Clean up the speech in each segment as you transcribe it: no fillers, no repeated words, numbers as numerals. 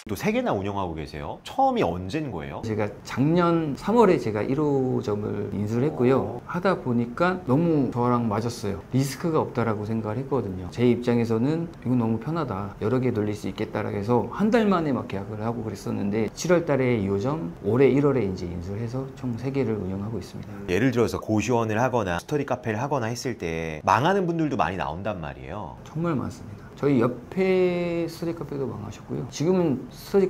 또 3개나 운영하고 계세요. 처음이 언제인 거예요? 제가 작년 3월에 제가 1호점을 인수를 했고요. 하다 보니까 너무 저랑 맞았어요. 리스크가 없다라고 생각을 했거든요. 제 입장에서는 이건 너무 편하다, 여러 개 돌릴 수 있겠다라고 해서 한 달 만에 막 계약을 하고 그랬었는데 7월 달에 2호점, 올해 1월에 이제 인수를 해서 총 3개를 운영하고 있습니다. 예를 들어서 고시원을 하거나 스터디 카페를 하거나 했을 때 망하는 분들도 많이 나온단 말이에요. 정말 많습니다. 저희 옆에 스터디 카페도 망하셨고요. 지금은 스터디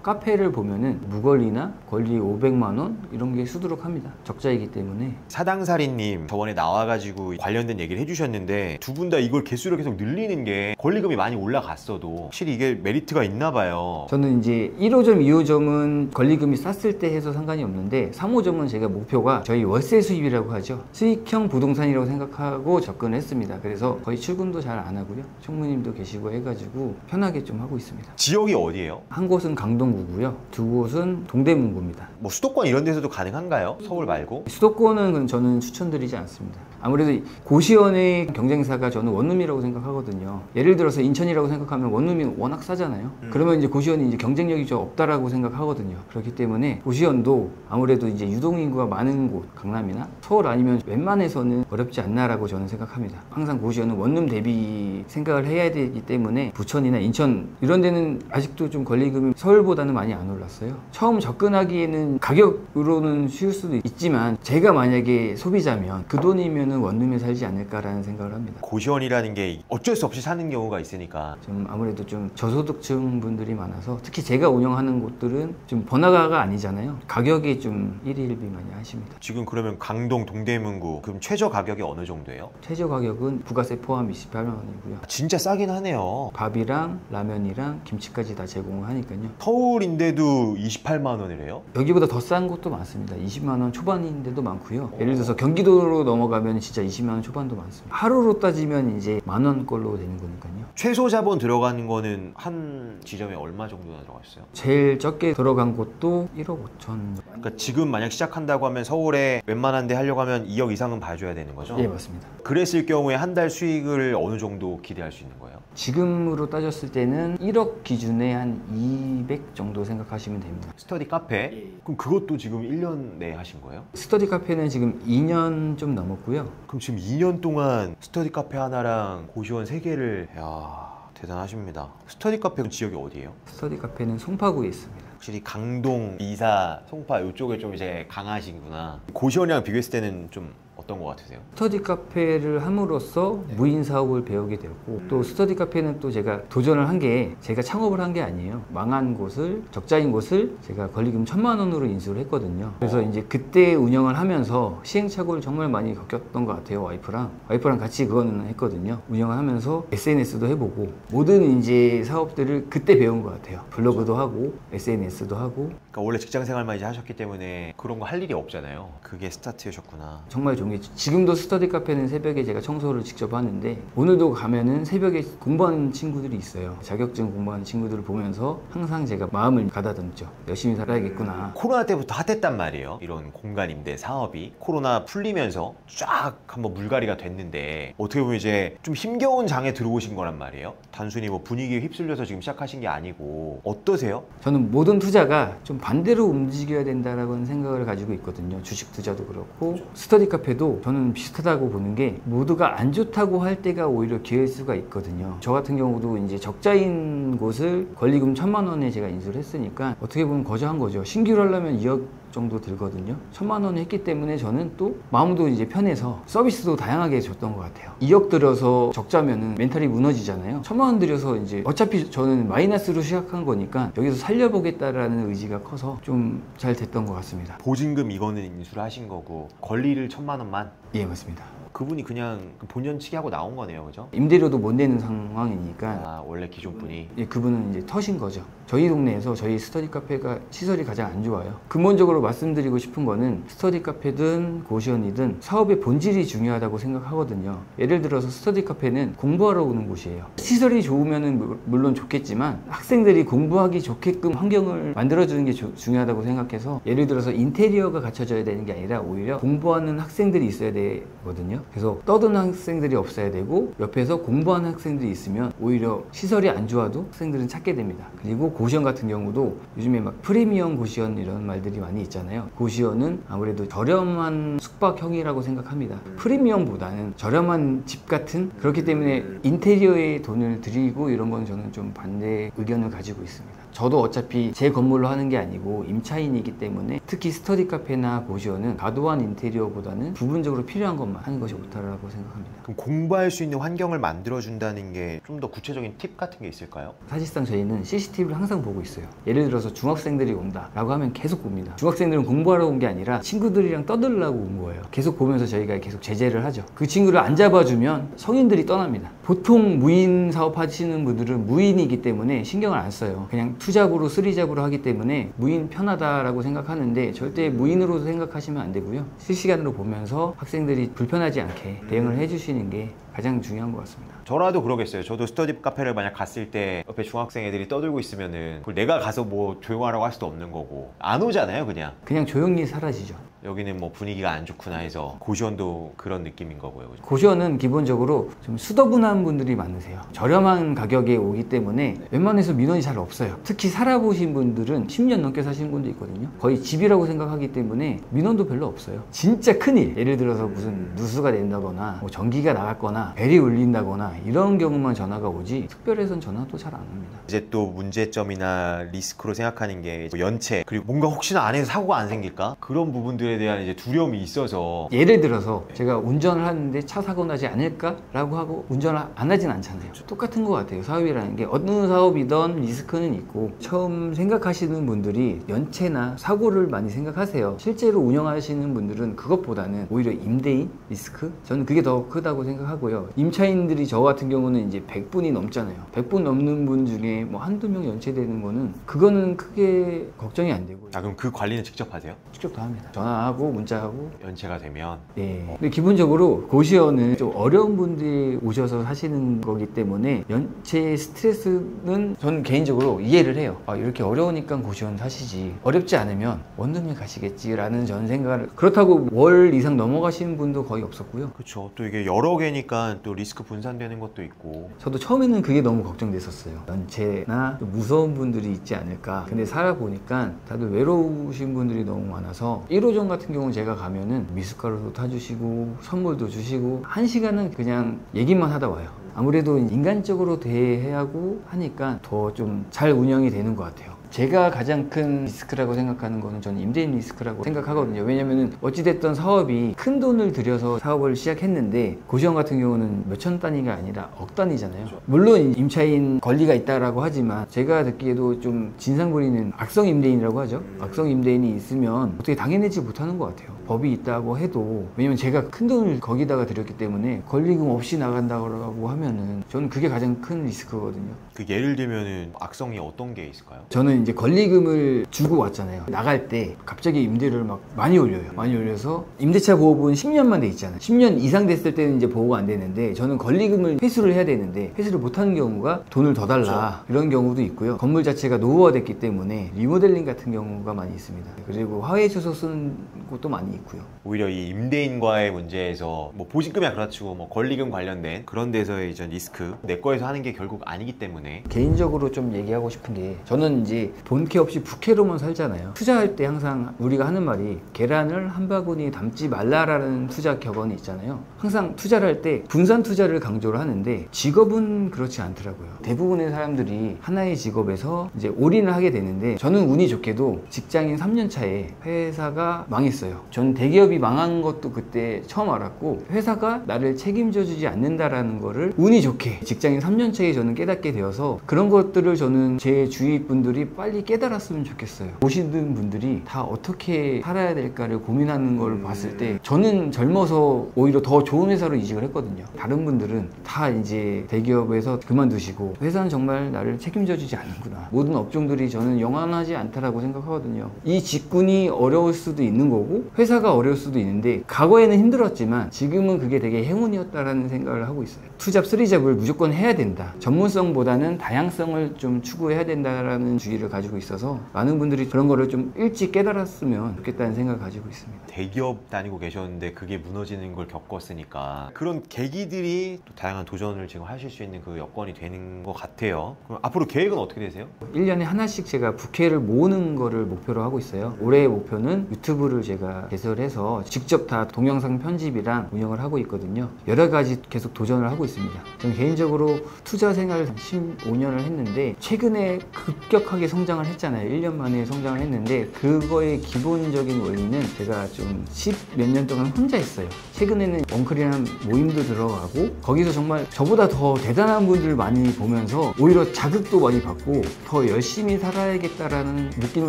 카페를 보면은 무권리나 권리 500만 원 이런 게 수두룩합니다. 적자이기 때문에. 사당살이님 저번에 나와가지고 관련된 얘기를 해주셨는데 두 분 다 이걸 개수를 계속 늘리는 게 권리금이 많이 올라갔어도 확실히 이게 메리트가 있나 봐요. 저는 이제 1호점, 2호점은 권리금이 쌌을 때 해서 상관이 없는데 3호점은 제가 목표가 저희 월세 수입이라고 하죠. 수익형 부동산이라고 생각하고 접근을 했습니다. 그래서 거의 출근도 잘 안 하고요. 총무님도 계시고 해가지고 편하게 좀 하고 있습니다. 지역이 어디예요? 한 곳은 강동구고요. 두 곳은 동대문구입니다. 뭐 수도권 이런 데서도 가능한가요? 서울 말고? 수도권은 저는 추천드리지 않습니다. 아무래도 고시원의 경쟁사가 저는 원룸이라고 생각하거든요. 예를 들어서 인천이라고 생각하면 원룸이 워낙 싸잖아요. 그러면 이제 고시원이 이제 경쟁력이 좀 없다라고 생각하거든요. 그렇기 때문에 고시원도 아무래도 이제 유동인구가 많은 곳, 강남이나 서울 아니면 웬만해서는 어렵지 않나라고 저는 생각합니다. 항상 고시원은 원룸 대비 생각을 해야 되기 때문에 부천이나 인천 이런 데는 아직도 좀 권리금이 서울보다는 많이 안 올랐어요. 처음 접근하기에는 가격으로는 쉬울 수도 있지만 제가 만약에 소비자면 그 돈이면 원룸에 살지 않을까라는 생각을 합니다. 고시원이라는 게 어쩔 수 없이 사는 경우가 있으니까 좀 아무래도 좀 저소득층 분들이 많아서 특히 제가 운영하는 곳들은 좀 번화가가 아니잖아요. 가격이 좀 일희일비 많이 하십니다. 지금 그러면 강동, 동대문구 그럼 최저 가격이 어느 정도예요? 최저 가격은 부가세 포함 28만 원이고요. 진짜 싸긴 하네요. 밥이랑 라면이랑 김치까지 다 제공을 하니까요. 서울인데도 28만 원이래요? 여기보다 더 싼 곳도 많습니다. 20만 원 초반인데도 많고요. 예를 들어서 경기도로 넘어가면 진짜 20만 원 초반도 많습니다. 하루로 따지면 이제 만 원꼴로 되는 거니까요. 최소 자본 들어가는 거는 한 지점에 얼마 정도나 들어갔어요? 제일 적게 들어간 곳도 1억 5천. 그러니까 지금 만약 시작한다고 하면 서울에 웬만한 데 하려고 하면 2억 이상은 봐줘야 되는 거죠? 예, 맞습니다. 그랬을 경우에 한 달 수익을 어느 정도 기대할 수 있는 거예요? 지금으로 따졌을 때는 1억 기준에 한 200 정도 생각하시면 됩니다. 스터디 카페? 그럼 그것도 지금 1년 내에 하신 거예요? 스터디 카페는 지금 2년 좀 넘었고요. 그럼 지금 2년 동안 스터디 카페 하나랑 고시원 3개를 야 대단하십니다. 스터디 카페 지역이 어디예요? 스터디 카페는 송파구에 있습니다. 확실히 강동, 이사, 송파 이쪽에 좀 이제 강하시구나. 고시원이랑 비교했을 때는 좀 어떤 것 같으세요? 스터디 카페를 함으로써 무인 사업을 배우게 되었고 또 스터디 카페는 또 제가 도전을 한 게 제가 창업을 한 게 아니에요. 망한 곳을, 적자인 곳을 제가 권리금 1,000만 원으로 인수를 했거든요. 그래서 이제 그때 운영을 하면서 시행착오를 정말 많이 겪었던 것 같아요. 와이프랑 같이 그거는 했거든요. 운영을 하면서 SNS도 해보고 모든 이제 사업들을 그때 배운 것 같아요. 블로그도 하고 SNS도 하고. 그러니까 원래 직장 생활만 이제 하셨기 때문에 그런 거 할 일이 없잖아요. 그게 스타트셨구나. 정말 좋은 게 지금도 스터디 카페는 새벽에 제가 청소를 직접 하는데 오늘도 가면은 새벽에 공부하는 친구들이 있어요. 자격증 공부하는 친구들을 보면서 항상 제가 마음을 가다듬죠. 열심히 살아야겠구나. 코로나 때부터 핫했단 말이에요. 이런 공간 임대 사업이 코로나 풀리면서 쫙 한번 물갈이가 됐는데 어떻게 보면 이제 좀 힘겨운 장에 들어오신 거란 말이에요. 단순히 뭐 분위기에 휩쓸려서 지금 시작하신 게 아니고 어떠세요? 저는 모든 투자가 좀 반대로 움직여야 된다라는 생각을 가지고 있거든요. 주식 투자도 그렇고 스터디 카페도 저는 비슷하다고 보는 게 모두가 안 좋다고 할 때가 오히려 기회일 수가 있거든요. 저 같은 경우도 이제 적자인 곳을 권리금 1,000만 원에 제가 인수를 했으니까 어떻게 보면 거저한 거죠. 신규를 하려면 2억 정도 들거든요. 1,000만 원 했기 때문에 저는 또 마음도 이제 편해서 서비스도 다양하게 줬던 것 같아요. 2억 들여서 적자면은 멘탈이 무너지잖아요. 1,000만 원 들여서 이제 어차피 저는 마이너스로 시작한 거니까 여기서 살려보겠다라는 의지가 커서 좀 잘 됐던 것 같습니다. 보증금 이거는 인수를 하신 거고 권리를 1,000만 원만? 예, 맞습니다. 그분이 그냥 본연치기 하고 나온 거네요, 그죠? 임대료도 못 내는 상황이니까 아, 원래 기존 분이? 예, 그분은 이제 터신 거죠. 저희 동네에서 저희 스터디 카페가 시설이 가장 안 좋아요. 근본적으로 말씀드리고 싶은 거는 스터디 카페든 고시원이든 사업의 본질이 중요하다고 생각하거든요. 예를 들어서 스터디 카페는 공부하러 오는 곳이에요. 시설이 좋으면 물론 좋겠지만 학생들이 공부하기 좋게끔 환경을 만들어주는 게 중요하다고 생각해서 예를 들어서 인테리어가 갖춰져야 되는 게 아니라 오히려 공부하는 학생들이 있어야 되거든요. 있거든요. 그래서 떠드는 학생들이 없어야 되고 옆에서 공부하는 학생들이 있으면 오히려 시설이 안 좋아도 학생들은 찾게 됩니다. 그리고 고시원 같은 경우도 요즘에 막 프리미엄 고시원 이런 말들이 많이 있잖아요. 고시원은 아무래도 저렴한 숙박형이라고 생각합니다. 프리미엄보다는 저렴한 집 같은, 그렇기 때문에 인테리어에 돈을 들이고 이런 건 저는 좀 반대 의견을 가지고 있습니다. 저도 어차피 제 건물로 하는 게 아니고 임차인이기 때문에 특히 스터디 카페나 고시원은 과도한 인테리어보다는 부분적으로 필요한 것만 하는 것이 옳다고 생각합니다. 그럼 공부할 수 있는 환경을 만들어준다는 게 좀 더 구체적인 팁 같은 게 있을까요? 사실상 저희는 CCTV를 항상 보고 있어요. 예를 들어서 중학생들이 온다 라고 하면 계속 봅니다. 중학생들은 공부하러 온 게 아니라 친구들이랑 떠들려고 온 거예요. 계속 보면서 저희가 계속 제재를 하죠. 그 친구를 안 잡아주면 성인들이 떠납니다. 보통 무인 사업 하시는 분들은 무인이기 때문에 신경을 안 써요. 그냥 투잡으로 쓰리잡으로 하기 때문에 무인 편하다라고 생각하는데 절대 무인으로 생각하시면 안 되고요. 실시간으로 보면서 학생들이 불편하지 않게 대응을 해주시는 게 가장 중요한 것 같습니다. 저라도 그러겠어요. 저도 스터디 카페를 만약 갔을 때 옆에 중학생 애들이 떠들고 있으면은 그걸 내가 가서 뭐 조용하라고 할 수도 없는 거고 안 오잖아요, 그냥 조용히 사라지죠. 여기는 뭐 분위기가 안 좋구나 해서. 고시원도 그런 느낌인 거고요. 고시원은 기본적으로 좀 수더분한 분들이 많으세요. 저렴한 가격에 오기 때문에 웬만해서 민원이 잘 없어요. 특히 살아보신 분들은 10년 넘게 사시는 분도 있거든요. 거의 집이라고 생각하기 때문에 민원도 별로 없어요. 진짜 큰일, 예를 들어서 무슨 누수가 된다거나 뭐 전기가 나갔거나 벨이 울린다거나 이런 경우만 전화가 오지 특별해서는 전화도 잘 안 옵니다. 이제 또 문제점이나 리스크로 생각하는 게 연체, 그리고 뭔가 혹시나 안에서 사고가 안 생길까? 그런 부분들에 대한 이제 두려움이 있어서. 예를 들어서 제가 운전을 하는데 차 사고 나지 않을까라고 하고 운전을 안 하진 않잖아요. 똑같은 것 같아요. 사업이라는 게 어느 사업이든 리스크는 있고, 처음 생각하시는 분들이 연체나 사고를 많이 생각하세요. 실제로 운영하시는 분들은 그것보다는 오히려 임대인 리스크? 저는 그게 더 크다고 생각하고요. 임차인들이 저 같은 경우는 이제 100분이 넘잖아요. 100분 넘는 분 중에 뭐 한두 명 연체되는 거는 그거는 크게 걱정이 안 되고요. 그럼 그 관리는 직접 하세요? 직접 다 합니다. 전화하고 문자하고. 연체가 되면. 네. 근데 기본적으로 고시원은 좀 어려운 분들이 오셔서 하시는 거기 때문에 연체 스트레스는 저는 개인적으로 이해를 해요. 이렇게 어려우니까 고시원 사시지, 어렵지 않으면 원룸에 가시겠지라는 저는 생각을. 그렇다고 월 이상 넘어가시는 분도 거의 없었고요. 그렇죠. 또 이게 여러 개니까 또 리스크 분산되는 것도 있고. 저도 처음에는 그게 너무 걱정됐었어요. 연체나 무서운 분들이 있지 않을까. 근데 살아보니까 다들 외로우신 분들이 너무 많아서 1호점 같은 경우는 제가 가면은 미숫가루도 타주시고 선물도 주시고 1시간은 그냥 얘기만 하다 와요. 아무래도 인간적으로 대해야 하고 하니까 더 좀 잘 운영이 되는 것 같아요. 제가 가장 큰 리스크라고 생각하는 거는 저는 임대인 리스크라고 생각하거든요. 왜냐면은 어찌됐든 사업이 큰 돈을 들여서 사업을 시작했는데 고시원 같은 경우는 몇천 단위가 아니라 억 단위잖아요. 물론 임차인 권리가 있다라고 하지만 제가 듣기에도 좀 진상 부리는 악성 임대인이라고 하죠. 악성 임대인이 있으면 어떻게 당해내지 못하는 것 같아요. 법이 있다고 해도. 왜냐면 제가 큰 돈을 거기다가 들였기 때문에 권리금 없이 나간다고 하면은 저는 그게 가장 큰 리스크거든요. 그 예를 들면은 악성이 어떤 게 있을까요? 저는 이제 권리금을 주고 왔잖아요. 나갈 때 갑자기 임대료를 막 많이 올려요. 많이 올려서 임대차 보호분 10년만 돼 있잖아요. 10년 이상 됐을 때는 이제 보호가 안 되는데 저는 권리금을 회수를 해야 되는데 회수를 못하는 경우가 돈을 더 달라, 이런 경우도 있고요. 건물 자체가 노후화됐기 때문에 리모델링 같은 경우가 많이 있습니다. 그리고 화해 주소 쓰는 곳도 많이 있고요. 오히려 이 임대인과의 문제에서 뭐 보증금이야 그렇죠, 뭐 권리금 관련된 그런 데서의 이제 리스크, 내 거에서 하는 게 결국 아니기 때문에. 개인적으로 좀 얘기하고 싶은 게, 저는 이제 본캐 없이 부캐로만 살잖아요. 투자할 때 항상 우리가 하는 말이 계란을 한 바구니에 담지 말라라는 투자 격언이 있잖아요. 항상 투자를 할 때 분산 투자를 강조를 하는데 직업은 그렇지 않더라고요. 대부분의 사람들이 하나의 직업에서 이제 올인을 하게 되는데, 저는 운이 좋게도 직장인 3년 차에 회사가 망했어요. 전 대기업이 망한 것도 그때 처음 알았고, 회사가 나를 책임져 주지 않는다라는 거를 운이 좋게 직장인 3년 차에 저는 깨닫게 되어서, 그런 것들을 저는 제 주위 분들이 빨리 깨달았으면 좋겠어요. 보시는 분들이 다 어떻게 살아야 될까를 고민하는 걸 봤을 때 저는 젊어서 오히려 더 좋은 회사로 이직을 했거든요. 다른 분들은 다 이제 대기업에서 그만두시고, 회사는 정말 나를 책임져 주지 않는구나. 모든 업종들이 저는 영원하지 않다라고 생각하거든요. 이 직군이 어려울 수도 있는 거고 회사가 어려울 수도 있는데, 과거에는 힘들었지만 지금은 그게 되게 행운이었다라는 생각을 하고 있어요. 투잡, 쓰리잡을 무조건 해야 된다. 전문성보다는 다양성을 좀 추구해야 된다라는 주의를 가지고 있어서 많은 분들이 그런 거를 좀 일찍 깨달았으면 좋겠다는 생각을 가지고 있습니다. 대기업 다니고 계셨는데 그게 무너지는 걸 겪었으니까 그런 계기들이 또 다양한 도전을 지금 하실 수 있는 그 여건이 되는 것 같아요. 그럼 앞으로 계획은 어떻게 되세요? 1년에 하나씩 제가 부캐를 모으는 거를 목표로 하고 있어요. 올해의 목표는 유튜브를 제가 개설해서 직접 다 동영상 편집이랑 운영을 하고 있거든요. 여러 가지 계속 도전을 하고 있습니다. 저는 개인적으로 투자 생활을 15년을 했는데 최근에 급격하게 성장을 했잖아요. 1년 만에 성장을 했는데 그거의 기본적인 원리는 제가 좀 10 몇 년 동안 혼자 했어요. 최근에는 원클이라는 모임도 들어가고 거기서 정말 저보다 더 대단한 분들 많이 보면서 오히려 자극도 많이 받고 더 열심히 살아야겠다라는 느낌을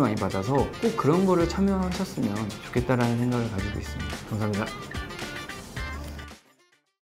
많이 받아서 꼭 그런 거를 참여하셨으면 좋겠다라는 생각을 가지고 있습니다. 감사합니다.